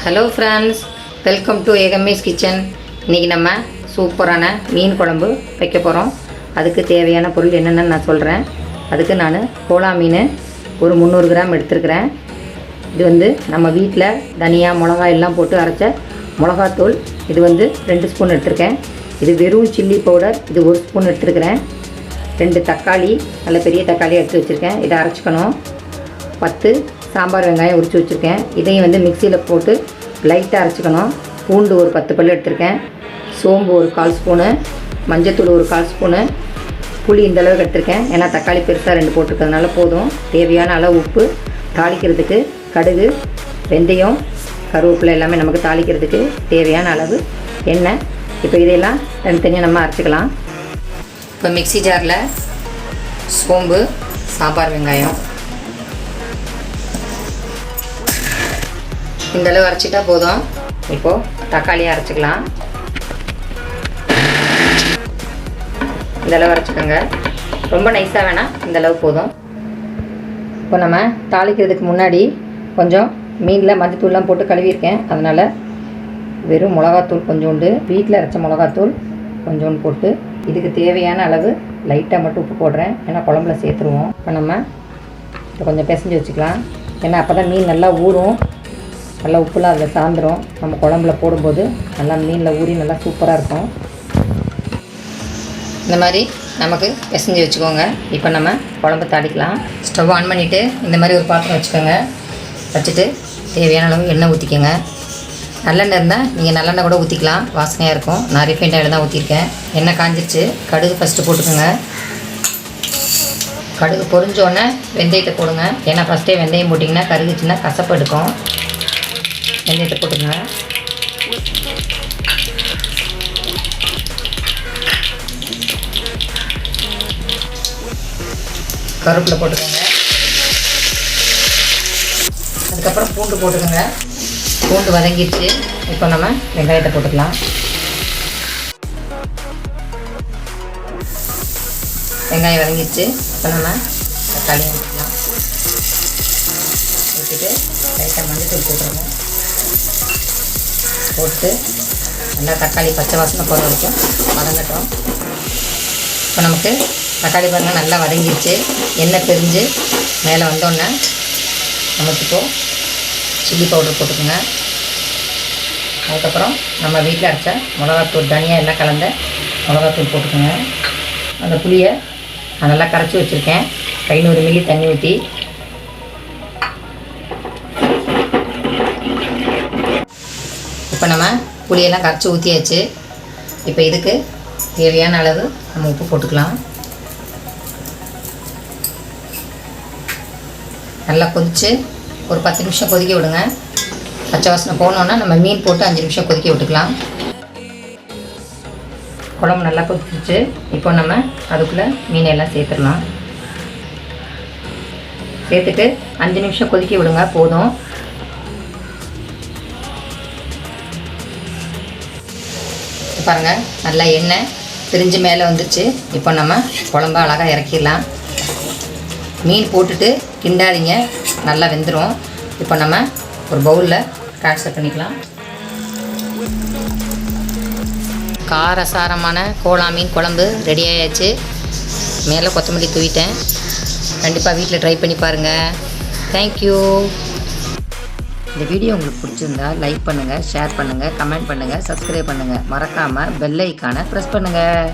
Hello friends, welcome to ஏகமேஸ் kitchen. இன்றைக்கி நம்ம சூப்பரான மீன் குழம்பு வைக்க போகிறோம். அதுக்கு தேவையான பொருள் என்னென்னு நான் சொல்கிறேன். அதுக்கு நான் கோலா மீன் ஒரு 300 கிராம் எடுத்துருக்கிறேன். இது நம்ம வீட்டில் தனியா மிளகாய் எல்லாம் போட்டு அரைச்ச மிளகாத்தூள். இது 2 ஸ்பூன் எடுத்துருக்கேன். இது வெறும் சில்லி பவுடர், இது 1 ஸ்பூன் எடுத்துருக்கிறேன். 2 தக்காளி, நல்ல பெரிய தக்காளி எடுத்து வச்சுருக்கேன். இதை அரைச்சிக்கணும். 10 சாம்பார் வெங்காயம் உரித்து வச்சுருக்கேன். இதையும் மிக்சியில் போட்டு லைட்டாக அரைச்சிக்கணும். பூண்டு ஒரு 10 பல் எடுத்திருக்கேன். சோம்பு ஒரு 1/4 ஸ்பூனு, மஞ்சத்தூள் ஒரு 1/4 ஸ்பூனு, புளி இந்த அளவுக்கு எடுத்திருக்கேன். ஏன்னா தக்காளி பெருசாக 2 போட்டிருக்கிறதுனால போதும். தேவையான அளவு உப்பு, தாளிக்கிறதுக்கு கடுகு, வெந்தயம், கருவேப்பிலை எல்லாமே நமக்கு தாளிக்கிறதுக்கு தேவையான அளவு எண்ணெய். இப்போ இதையெல்லாம் தனித்தனியாக நம்ம அரைச்சிக்கலாம். இப்போ மிக்சி ஜாரில் சோம்பு, சாம்பார் வெங்காயம் இந்தளவு அரைச்சிட்டா போதும். இப்போது தக்காளியை அரைச்சிக்கலாம். இந்தளவு அரைச்சிக்கோங்க. ரொம்ப நைஸாக வேணாம், இந்தளவு போதும். இப்போ நம்ம தாளிக்கிறதுக்கு முன்னாடி கொஞ்சம் மீனில் மஞ்சத்தூள்லாம் போட்டு கழுவியிருக்கேன். அதனால் வெறும் மிளகாத்தூள் கொஞ்சோண்டு, வீட்டில் அரைச்ச மிளகாத்தூள் கொஞ்சோண்டு போட்டு இதுக்கு தேவையான அளவு லைட்டாக மட்டும் உப்பு போடுறேன். ஏன்னா குழம்புல சேர்த்துருவோம். இப்போ நம்ம இதை கொஞ்சம் பிசைஞ்சு வச்சுக்கலாம். ஏன்னா அப்போ தான் மீன் நல்லா ஊறும். நல்லா உப்புலாம் அதில் சார்ந்துடும். நம்ம குழம்புல போடும்போது நல்லா மீனில் ஊறி நல்லா சூப்பராக இருக்கும். இந்த மாதிரி நமக்கு பிசைஞ்சு வச்சுக்கோங்க. இப்போ நம்ம குழம்பு தாளிக்கலாம். ஸ்டவ் ஆன் பண்ணிவிட்டு இந்த மாதிரி ஒரு பாத்திரம் வச்சுக்கோங்க. வச்சுட்டு தேவையான அளவு எண்ணெய் ஊற்றிக்கோங்க. நல்லெண்ணெய் இருந்தால் நீங்கள் நல்லெண்ணெய் கூட ஊற்றிக்கலாம், வாசனையாக இருக்கும். நான் ரிஃபைண்ட் ஆயில் தான் ஊற்றிருக்கேன். எண்ணெய் காஞ்சிருச்சு. கடுகு ஃபஸ்ட்டு போட்டுக்கோங்க. கடுகு பொரிஞ்சோடனே வெந்தயத்தை போடுங்க. ஏன்னா ஃபஸ்ட்டே வெந்தயம் போட்டிங்கன்னா கருகுச்சுன்னா கசப்பு எடுக்கும். வெந்தயத்தை போட்டுக்கோங்க. கருவேப்பிலை போட்டுக்கோங்க. அதுக்கப்புறம் பூண்டு போட்டுக்கோங்க. பூண்டு வதங்கிடுச்சு. இப்போ நம்ம வெங்காயத்தை போட்டுக்கலாம். வெங்காயம் வதங்கிடுச்சு. இப்போ நம்ம தக்காளியை ஊற்றிக்கலாம். ஊற்றிட்டு லைட்டாக மஞ்சத்தூள் போட்டுருங்க. போட்டு நல்லா தக்காளி பச்சை வாசனை போகிற வரைக்கும் வதங்கட்டும். இப்போ நமக்கு தக்காளி பாருங்கள் நல்லா வதங்கிடுச்சு. எண்ணெய் பிரிஞ்சு மேலே வந்தோடனே நமக்கு இப்போது சில்லி பவுடர் போட்டுக்கோங்க. அதுக்கப்புறம் நம்ம வீட்டில் அரைச்ச மிளகாத்தூள், தனியாக எல்லாம் கலந்த மிளகாத்தூள் போட்டுக்கோங்க. அந்த புளியை நான் நல்லா கரைச்சி வச்சுருக்கேன். 500 மில்லி தண்ணி ஊற்றி இப்போ நம்ம புளியெல்லாம் கரைச்சி ஊற்றியாச்சு. இப்போ இதுக்கு தேவையான அளவு நம்ம உப்பு போட்டுக்கலாம். நல்லா கொதித்து ஒரு 10 நிமிஷம் கொதிக்க விடுங்க. பச்சை வாசனை போனோன்னா நம்ம மீன் போட்டு 5 நிமிஷம் கொதிக்க விட்டுக்கலாம். குழம்பு நல்லா கொதிச்சிச்சு. இப்போ நம்ம அதுக்குள்ளே மீனையெல்லாம் சேர்த்துடலாம். சேர்த்துட்டு 5 நிமிஷம் கொதிக்க விடுங்க, போதும். பாருங்கள் நல்லா எண்ணெய் பிரிஞ்சு மேலே வந்துச்சு. இப்போ நம்ம குழம்பு அழகாக இறக்கிடலாம். மீன் போட்டுட்டு கிண்டாதீங்க, நல்லா வெந்துடும். இப்போ நம்ம ஒரு பவுலில் ட்ரான்ஸ்ஃபர் பண்ணிக்கலாம். காரசாரமான கோலா மீன் குழம்பு ரெடி ஆயாச்சு. மேலே கொத்தமல்லி தூவிட்டேன். கண்டிப்பாக வீட்டில் ட்ரை பண்ணி பாருங்கள். தேங்க்யூ. இந்த வீடியோ உங்களுக்கு பிடிச்சிருந்தா லைக் பண்ணுங்கள், ஷேர் பண்ணுங்கள், கமெண்ட் பண்ணுங்கள், சப்ஸ்கிரைப் பண்ணுங்கள். மறக்காமல் பெல் ஐக்கானை ப்ரெஸ் பண்ணுங்கள்.